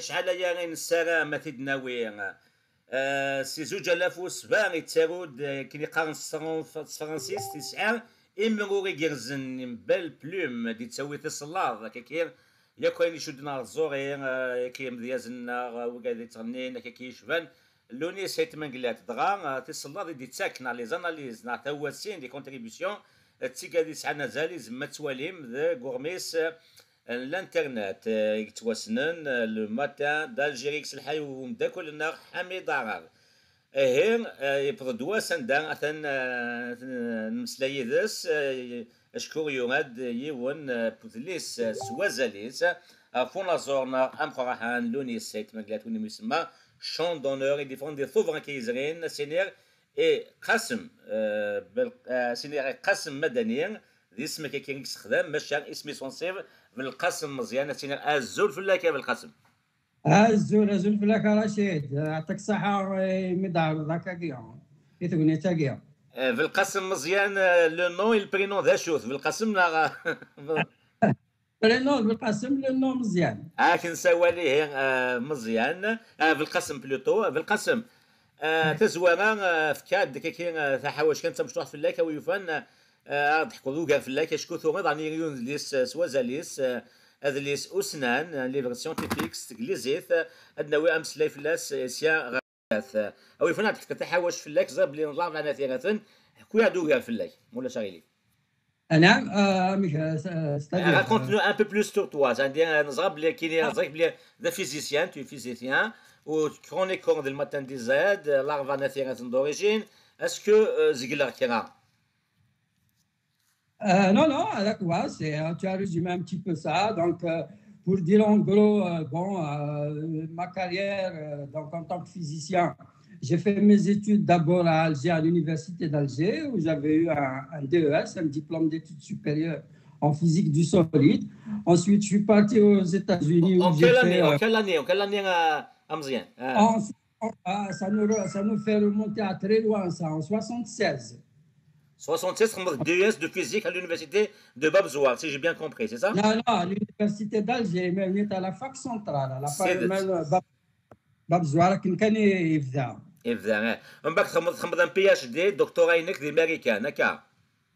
شحال هي غير السنه ما تدناوي سي 2007 يتساود كي يقارن فرانسيس تسعه إمروري جرزن بل بلوم دي تسوي تصلاض كير يا كاين يشدنا الزوري كي مديازنا وقاعد تغنين كي يشبان لوني سيت منقلات دغا تصلاض دي تساكن لي زاناليز نا تواسين دي كونتريبيسيون تسيكا دي سعنا زاليز متواليم ذا غورميس الانترنت يتوسنن لو ماتان دالجيري كسلحاي ومداكل النار حميد عرار هين يبردوا سندا اثن نمسلاي ذس اشكور يوماد يون بوتليس سوازاليس فونا زورنا ام خراحان لوني سيت مقلات وني مسمى شون دونور ديفون دي ثوفران كيزرين سينير اي قاسم سينير قاسم مدني ذي اسمك كي نستخدم ماشي اسمي سونسيف بالقاسم مزيان سينير الزول فلاكه بالقاسم الزول فلاك رشيد يعطيك الصحة مدار ذاك كيا يتغني تاكيا بالقاسم مزيان لو نون البرينون ذا شوث بالقاسم لا برينون بالقاسم لو نون مزيان كنساوى ليه مزيان بالقاسم بلوتو بالقاسم تزوانا فكاد كي تحاوش كانت مشروع فلاكه ويفان ضحكوا ذوقا فلاكه شكون ثوغ راني ريون ليس سوازاليس هذا اللي اسنان لي فيرسيون تيبيك تجليزيت ادنا امس لاي فلاس سيا غاث او يفنا تحاوش فلاك زاب لي نطلع معنا ثلاثه كويا دوغا فلاك ولا شغيلي انا مش raconte-nous un peu plus sur toi عندي نزغب لي كي نزغب لي ذا فيزيسيان tu es physicien و chroniqueur du matin des Z l'arva nathiratin d'origine est-ce que ziglar kira non, non, avec quoi, tu as résumé un petit peu ça. Donc, pour dire en gros, ma carrière donc, en tant que physicien, j'ai fait mes études d'abord à Alger, à l'université d'Alger, où j'avais eu un DES, un diplôme d'études supérieures en physique du solide. Ensuite, je suis parti aux États-Unis. En quelle année, Amzien ça nous fait remonter à très loin, ça, en 76. 76, DES de physique à l'université de Babzoar, si j'ai bien compris, c'est ça? Non, non, à l'université d'Alger, mais on est à la fac centrale, à la fac Babzoar, qui كان يبدا. يبدا. من بعد خمض un PhD, doctorat هناك دي أمريكا، هكا.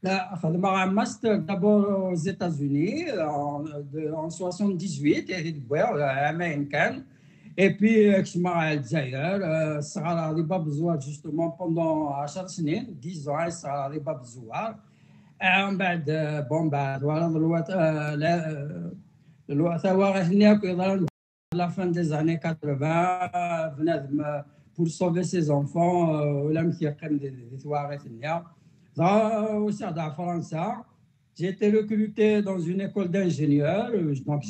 لا خدمة un master d'abord aux États-Unis en 78 عامين كان. Et puis, je m'en ai dit ailleurs, ça a été Babzoar justement pendant 10 سنين, 10 ans, ça a été Babzoar. Et en بعد, bon, voilà, الوقت هناك la fin des années 80, venait pour sauver ses enfants, l'homme qui a quand même des soirées aussi à France. J'ai été recruté dans une école d'ingénieur, donc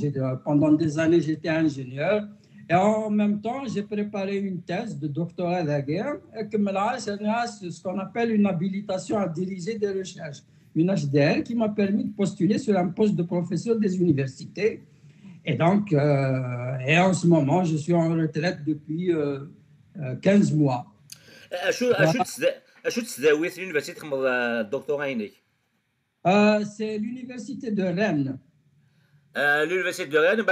pendant des années j'étais ingénieur. Et en même temps, j'ai préparé une thèse de doctorat de guerre, ce qu'on appelle une habilitation à diriger des recherches, une HDR qui m'a permis de postuler sur un poste de professeur des universités. Et donc, et en ce moment, je suis en retraite depuis 15 mois. C'est l'université de Rennes. L'université de Rennes,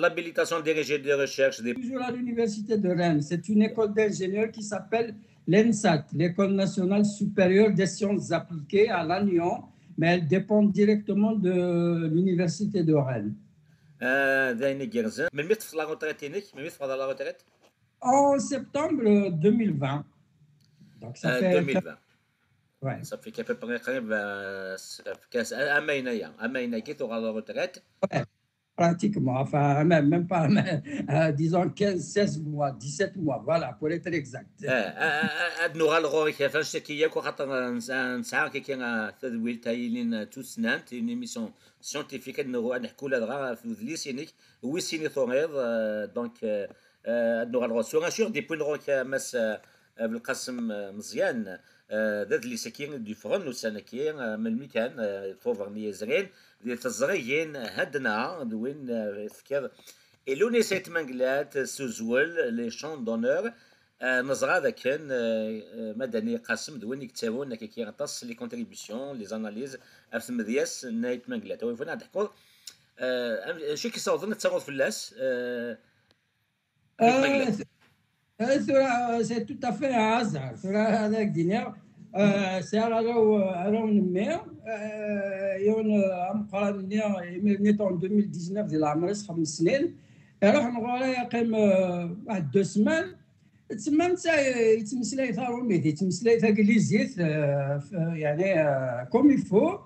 l'habilitation dirigée des recherches. Toujours à l'université de Rennes. C'est une école d'ingénieurs qui s'appelle l'ENSAT, l'École nationale supérieure des sciences appliquées à Lannion, mais elle dépend directement de l'université de Rennes. En septembre 2020. Donc ça fait 2020. Ouais. Ça fait qu'à peu près à la retraite. Ouais, pratiquement. Enfin, même pas, disons 15, 16 mois, 17 mois, voilà, pour être exact. نورال غوري كيفاش كياك وخاطر نسعى كي كان تدويل تايلين تو سنان تي اون ايميسيون سيونتيفيك نحكوا لها في ليسينيك وي سيني ثورير دونك نورال غور سور سور دي بوين روك ماس بالقسم مزيان ذات اللي ساكين دي فرن وسانكين من المكان فوفرني زرين ديال الزريين هدنا دوين فكر إلوني سيت منقلات سوزول لي شون دونور نزرع ذاك مدني قاسم دوين يكتبون كي غطاس لي كونتريبيسيون لي زاناليز في مدياس نايت منقلات وين نحكوا شي كيصاوبون تصاوب فلاس C'est tout à fait un hasard. هذاك دينار سي راهو نمي يون مقراني ميت en 2019 ديال عمري 5 سنين روح نغورا يقيم واحد 2 سمان تما يتمسلاي ثاروميدي يتمسلاي انجليزيت يعني كوم يفو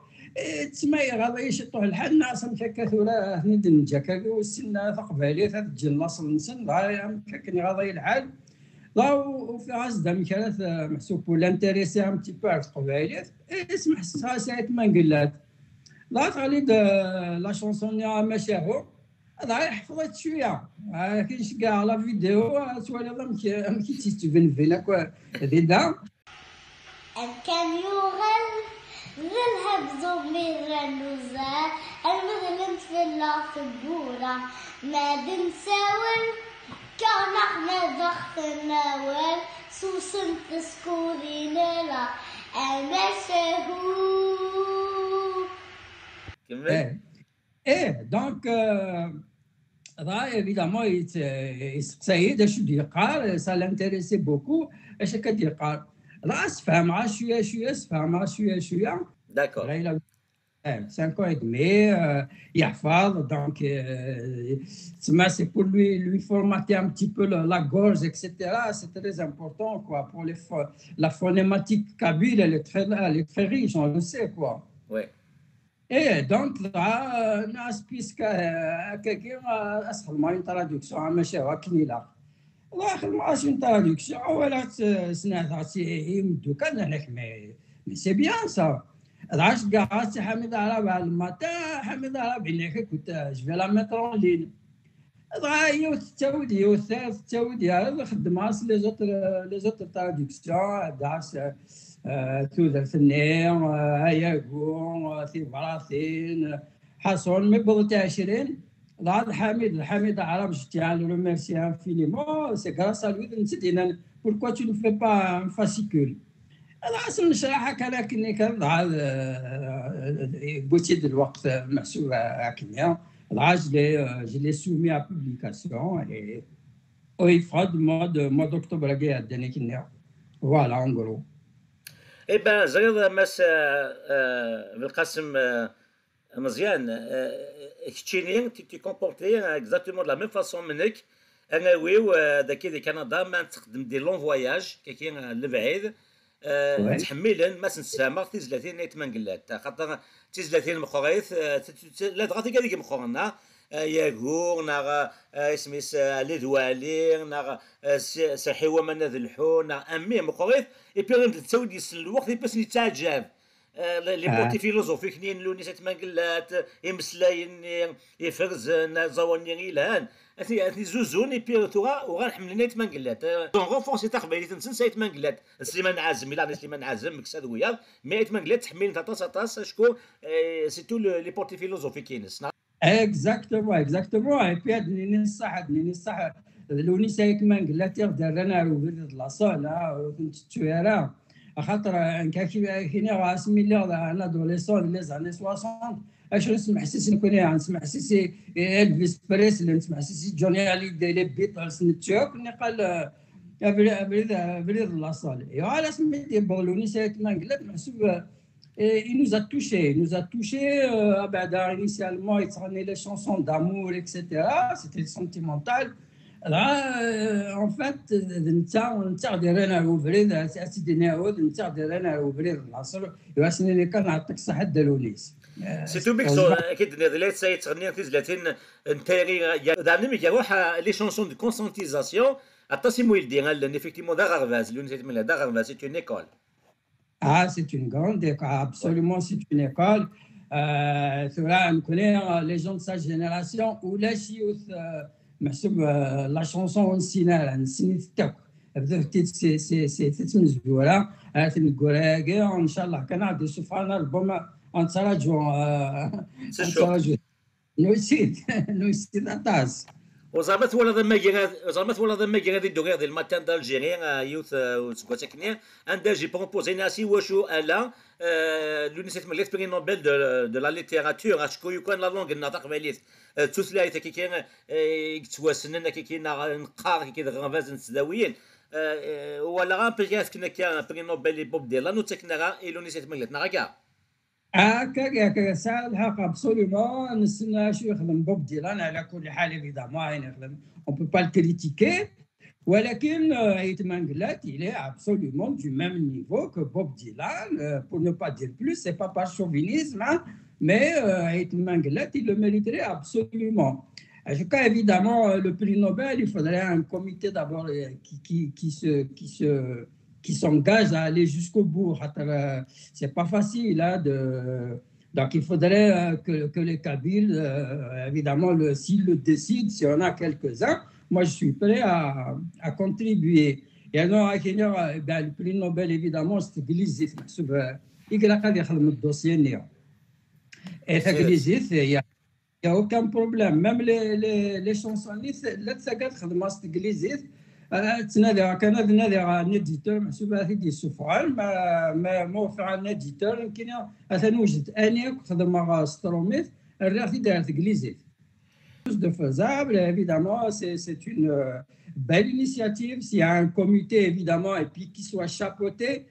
تما غادي يشطوه الحال ناس مكاكثولا هني دنجا والسنه تقبالي تجي لاصل نسن مكاكني غادي الحال لا وفي عزده مكانت محسوب ولا انتريسي ان تي بو قبالي اسمح ساعات ما نقلات لا غادي لا شونسون يا مشاهو هذا حفظت شويه كاينش كاع لا فيديو سوالا مكي تيستفن فينا هذا كان يغل ذلها بزمير النزاع المظلم في العصبورة ما دنساول كان احنا ضغط النوال سوسن تسكورين لا انا شهور دونك راه évidemment يسقسايد اش يقال سا لانتيريسي بوكو اش كدير راه سفهم شويه سفهم شويه داكور 5 ans et demi, يحفظ donc c'est pour lui formater un petit peu la gorge, etc. C'est très important quoi, pour la phonématique kabyle, elle est très riche, on le sait quoi. Oui. Et donc là, ناس بيسك كاين اسهل ما انتروداكسيون ماشي هكني لا واخر ماشي انتروداكسيون ولا سنه يمدو كان هناك مي سي بيان سا العاش كاع سي حميد عرب على الماتا حميد عرب هناك كنت جو لا ميتر اون لين هي التاودي والتاودي هذا خدم لي زوتر تراديكسيون داس تودر ثنين هياكون في براثين حصون مبغوتي 20 هذا حميد عرب جتي على لو ميرسي انفينيمون سي غراس ا لوي نسيتينا pourquoi tu ne fais pas un fascicule انا نشرحها كلكني كنضع بوتي الوقت محسوب هكذا je l'ai soumis à publication et il fera du mois d'octobre voilà en gros. Eh ben زريض مس بالقاسم مزيان كتشيني تي كومبورتي اكزاكتومون دو لا ميم فاسون منك انا ويو داكي دي كندا ما تخدم دي لون فواياج كاين لبعيد تحميلا ما نسامر تيزلاتين نيت منقلات خاطر تيزلاتين مخوريث لا دغاتي كذيك مخورنا ياغور ناغ اسميس لي دوالير ناغ سحيوه من ذا الحو ناغ امي مخوريث اي بي تساود يسن الوقت باش نتعجب لي بوتي فيلوزوفي كنين لوني سات منقلات يمسلاين يفرزن زواني الهان اثني زوزون اي تورا وغنحمل نيت منقلات دون غونفونسي تاع قبيله تنسن سايت منقلات سليمان عازم الا سليمان عازم مكساد وياه ميت منقلات تحمل تاع طاس شكون سي تو لي بورتي فيلوزوفي كينس اكزاكتومون اي بي هادني الصح لوني سايت منقلات دارنا ولد لاصال كنت تويرا خاطر كاين راسمي لي انا دوليسون لي زاني 60 اش نسمع حسيسي نكون نسمع حسيسي الفيس بريسلي نسمع حسيسي جوني علي ديال بيتلز نتشوك نقال بريد لاصال اي على سميتي بولوني سايت مانقلات محسوب il nous a touché بعد initialement il traînait les chansons d'amour etc c'était sentimental là en fait نتا ديرنا وبريد اسيدي نعاود نتا ديرنا وبريد العصر واسني اللي كان نعطيك الصحه دالونيس سي تو بيكسو اكيد نيدليت ساي تغني في 30 نتيري دانمي يروح لي شونسون دو كونسونتيزاسيون اتاسيمو يلدي لان effectivement دا غرفاز لونيسيت من دا غرفاز سي اون ايكول c'est une grande école absolument c'est une école ثورا نكوني لي جون سا جينيراسيون ولا شيوث محسوب لا شونسون نسينا تاعك بدات سي تمزوره نقول ان شاء الله كان غادي نشوفها ربما نتراجعوا نسيت طاس وزعمت ولا ذا ماجي زعمت ولا ذا ماجي غادي دوغير ديال الماتان d'Algérie يوث وسكوتاكني عندها جي بروبوزي ناسي واشو الا l'Université de l'Esprit Nobel de la littérature اشكو يكون لا لونغ النطق ماليث تسلايت كي كاين يتواسنن كي كاين نقار كي غافاز نسداويين ولا غامبياس كنا كان بري نوبل بوب ديلا نو تكنا اي l'Université de l'Esprit هكا ساعة الحق ابسوليومون نستنى شو يخدم بوب ديلان على كل حال ايفيدامون يخدم اون بو با الكريتيكي ولكن هيتمان قالت il est absolument du même niveau que Bob Dylan pour ne pas dire plus c'est pas par chauvinisme hein, mais هيتمان قالت il le mériterait absolument. En tout cas, évidemment, le prix Nobel, il faudrait un comité d'abord qui s'engage à aller jusqu'au bout. C'est pas facile. Hein, donc, il faudrait que les Kabyles, évidemment, s'ils le décident, s'il y en a quelques-uns, moi, je suis prêt à contribuer. Et alors, le prix Nobel, évidemment, c'est Glizit. Il y a le dossier. Et Glizit, il n'y a aucun problème. Même les chansonnistes, là, ça garde خدمة إنجليزية. تنادي كان نادي عن إديتور محسوب هذه السفعال ما موفر عن إديتور يمكن مثلا وجد أني خدمة ستروميت الرياضي دارت إنجليزية. De faisable, évidemment, c'est une belle initiative. S'il y a un comité, évidemment, et puis qui soit chapeauté,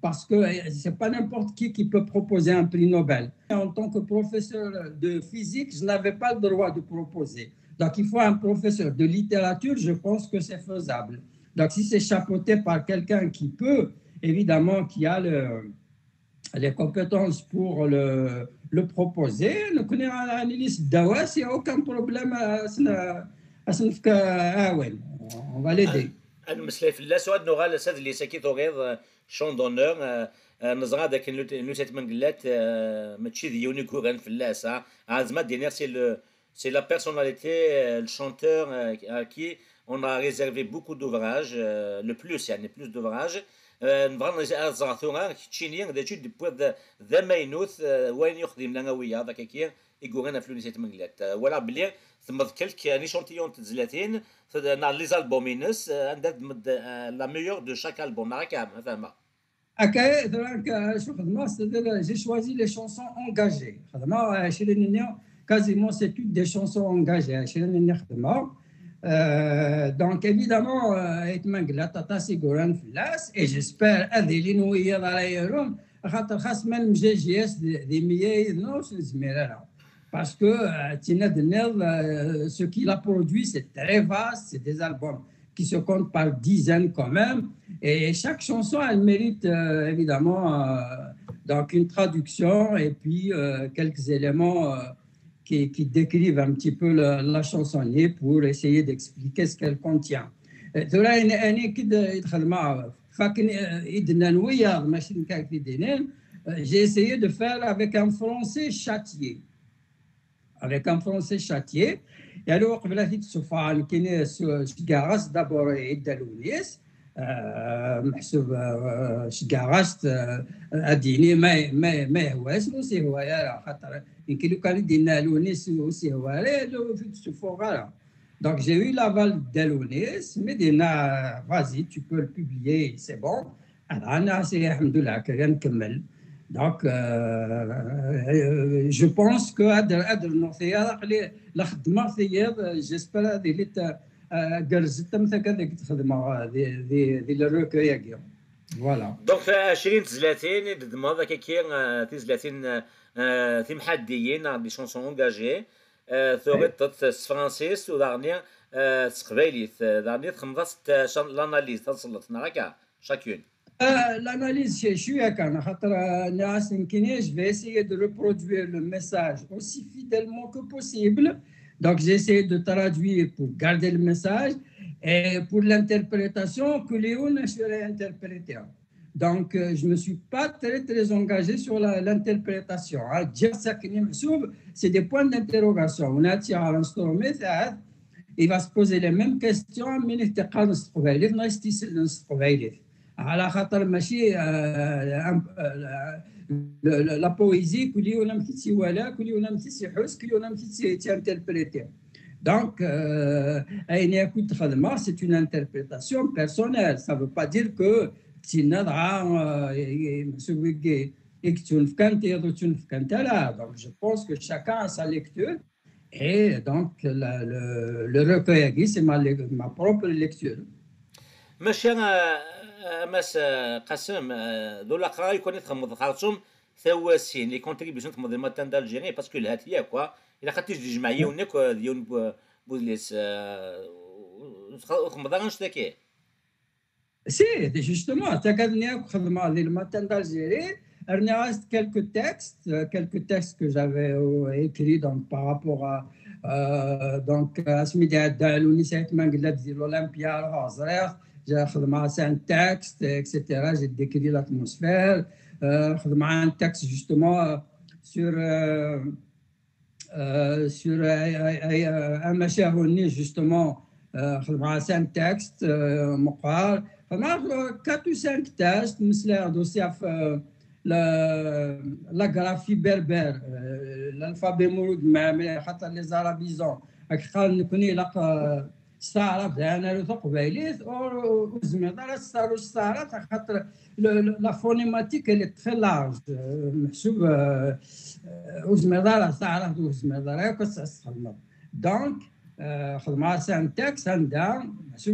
parce que ce n'est pas n'importe qui peut proposer un prix Nobel. En tant que professeur de physique, je n'avais pas le droit de proposer. Donc, il faut un professeur de littérature, je pense que c'est faisable. Donc, si c'est chapeauté par quelqu'un qui peut, évidemment, qui a les compétences pour le proposer, nous connaissons l'analyse d'Awas, il n'y a aucun problème on va l'aider. المسألة في الله سؤال نغال ساد اللي ساكيتو غير شون دونور نزرا داك نوسيت من قلات ماشي ديوني كوران في الله سا عازما دينير c'est la personnalité le chanteur à qui on a réservé beaucoup d'ouvrages le plus يعني plus d'ouvrages نبغى نزرعثوها تشيني داتشي بوذ ذا ماينوث وين يخدم لنا ويا داك كي يقولنا في لونيسيت من قلات ولا بلي ثم كلك نيشونتيون تزلاتين dans les albums la meilleure de chaque album j'ai choisi les chansons engagées quasiment c'est toutes des chansons engagées donc évidemment et j'espère parce que Tina Denel, ce qu'il a produit, c'est très vaste, c'est des albums qui se comptent par dizaines quand même, et chaque chanson, elle mérite évidemment donc une traduction et puis quelques éléments qui décrivent un petit peu la chansonnier pour essayer d'expliquer ce qu'elle contient. J'ai essayé de faire avec un français châtié. Avec un français châtié. Et alors, قبل السفعة كاين شكاغاس دابور يدالونيس محسوب شكاغاس اديني ما هواش وسي هوايا خاطر يمكن لو كان يدينا لونيس وسي هوايا لو في السفوغا. Donc j'ai eu l'aval d'Alonis, mais vas-y, tu peux le publier, c'est bon. Alors, c'est alhamdoulilah, rien de كمل. Donc, je pense que j'espère voilà. Donc, 20 تزلاتين هذاك كي تزلاتين ثيم حديين دي شونسون انجاجي ثوريت فرانسيس ودارني تقبايليت دارني خمضت لاناليز تصلتنا هكا شاكون. L'analyse chez Shuyakan, je vais essayer de reproduire le message aussi fidèlement que possible. Donc, j'ai essayé de traduire pour garder le message et pour l'interprétation que Léon serait interprété. Donc, je ne me suis pas très engagé sur l'interprétation. C'est des points d'interrogation. On a tiré un instrument, il va se poser les mêmes questions, mais il على خاطر ماشي لا بويزي كل يوم متي ولا كل يوم متي حس كل يوم متي تانتربريتي. Donc, c'est une interprétation personnelle. Ça ne veut pas dire que donc, je pense que chacun a sa lecture. Et donc, le recueil, c'est ma propre lecture. ماشي ماس قاسم ذو الاخرى يكون يتخمض خالصهم ثواسين لي كونتريبيسيون تخمض الماتان دالجيري باسكو الهات ليا كوا الا خدتيش دي جمعيه ونك ديون بودليس تخمض غنش تاكي Si, justement, le matin d'Algérie, il y a quelques textes que j'avais écrits donc, par rapport à donc Asmida l'Unicef de l'Olympia, j'ai un texte, etc. J'ai décrit l'atmosphère. Un texte justement sur un machin justement, un texte مقال. 4 ou 5 tests, aussi la graphie berbère, l'alphabet mouloud, les arabisants, la phonématique elle est très large. Donc, c'est un texte,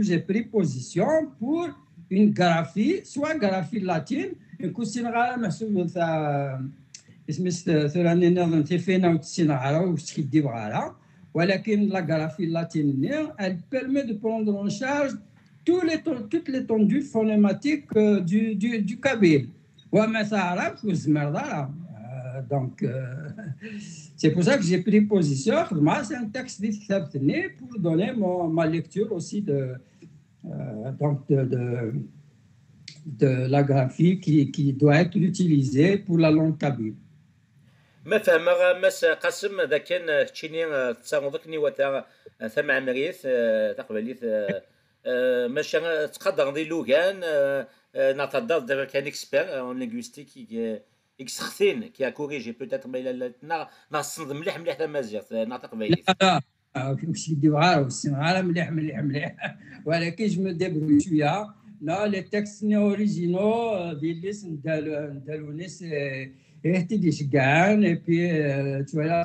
j'ai pris position pour une graphie, soit graphie latine, une cousin محسوب اسم ثراني نظن تفينا وتسينا وتكدي بغالا ولكن la graphie latine elle permet de prendre en charge toute l'étendue phonématique du kabyle وما تعرف وزمر donc c'est pour ça que j'ai pris position. C'est un texte pour donner ma lecture aussi donc de la graphie qui doit être utilisée pour la langue kabyle. ما فهمها ماس قاسم ذا كان تشيني تصاغضكني وتا ثم عمريث تقبليث ماشي تقدر ذي لوغان نعتضد دابا كان اكسبير اون لينغويستيك اكسختين كي ا كوريجي بوتيتر ما الا نصنض مليح مليح تمازيغ نعطيك بايليث لا كلشي يدي بغار والسمعه مليح مليح مليح ولكن جو مو ديبروي شويه لا لي تكست اوريجينو ديال الاسم دالو ناس اهتدي شكان et puis tu vois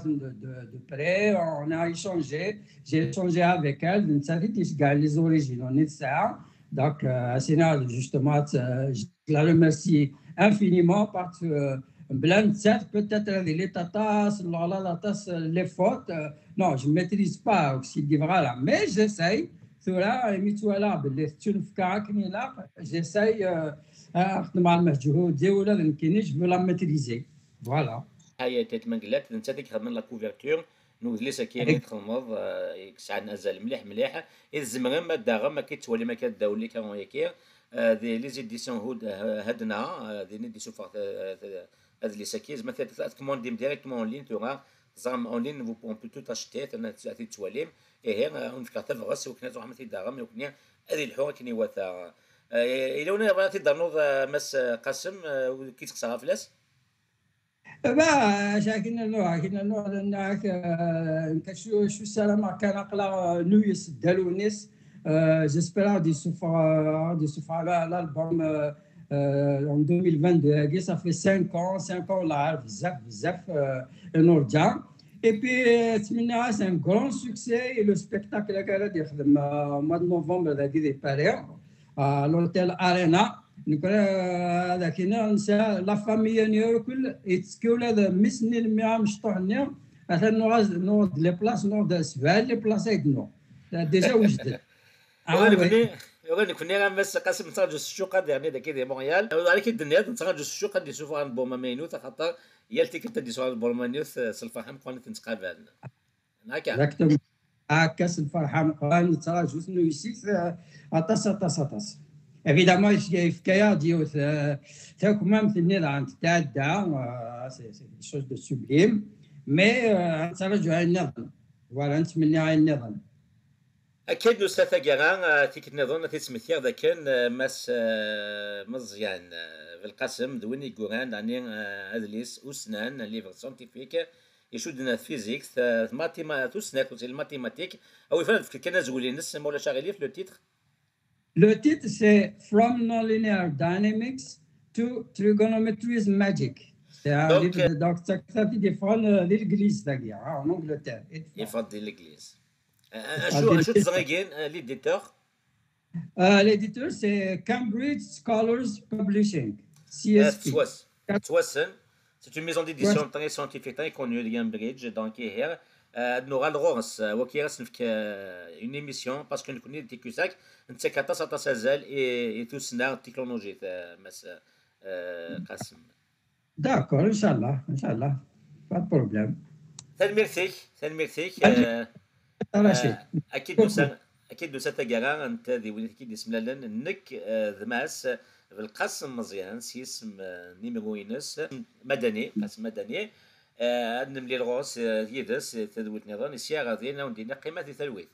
de près on a échangé j'ai échangé avec elle نساتي شكان les originaux نتاع donc Asina justement je la remercie infiniment parce que peut-être les tatas, les fautes. Non, je ne maîtrise pas aussi voilà, mais j'essaye. J'essaye je veux la maîtriser. Voilà. هيا تتمنقلات انت ديك خدمنا لا كوفرتور نوض لي ساكين تخمض يكسعنا ازال مليح مليح الزمغ ما داغ ما كيتولي ما كداو لي كانوا ياكي دي لي زيديسيون هود هدنا دي ندي سوفا هاد لي ساكيز مثلا تكوموندي ديريكتومون اون لين توغا زعما اون لين فو بون بلوتو تاشتي انا تاتي تواليم اي اون كاتف غاس وكنا زعما تي داغ وكنا هذه الحوره كني واتا الى ونا بغيتي تضرنوض ماس قاسم كي تخسر فلاس كنا نوع لأنك شو السلام كان أقلا نويس دالونيس j'espère دي سوفا l'album en 2022 ça fait 5 ans là بزاف نرجع et puis c'est un grand succès et le spectacle اللي يخدم mois de novembre دي باريس à l'hôtel Arena هذاك ننسى لا فامي نيوكل يتسكول هذا مسني المياه مشطوحني مثلا نوض لي بلاص نوض سبال لي بلاص يدنو ديجا وجدت يقول لك فني بس قاسم نتراجع الشوقه يعني داك دي مونريال عليك الدنيا نتراجع الشوقه دي سوفا بوما مينوت خاطر يالتي كنت دي سوفا بوما مينوت سلفحم كون تنتقابل هكا كاس الفرحه قال نتراجع شنو يسيت اطاس évidemment il y a ديال كما مثلني عند تاع سي شوز دو سوبليم مي نتراجع النظام فوالا نتمنى على النظام اكيد استاذ كاغان تيك النظام تسمثير ذا كان ماس مزيان في القسم دويني كوران يعني ادليس اسنان ليفر سانتيفيك يشدنا فيزيك ماتيماتيك الماتيماتيك او يفرد في كنا زولين نسمى ولا شغالين في لو تيتر. Le titre, c'est From Nonlinear Dynamics to Trigonometry's Magic. C'est un livre donc ça في يفعل للإنجليز تاعي en Angleterre. يفضل الإنجليز. شو تزغيين l'éditeur? L'éditeur, c'est Cambridge Scholars Publishing, CSP. Twassen, c'est une maison d'édition très scientifique, très connue de Cambridge, donc hier, nous allons une émission parce que nous connaissons des TQSAC, nous sommes 14 et tout ça en technologie, Qasim. D'accord, Inch'Allah, pas de problème. Merci. أكيد نسات قرار أنت ذي وليد اسم لنا نك ذماس في القسم مزيان سيسم نيميرو ينس مدني قسم مدني نملي الغوص يدس تدويت نظام السيارة ذينا وندينا قيمة ثلويث.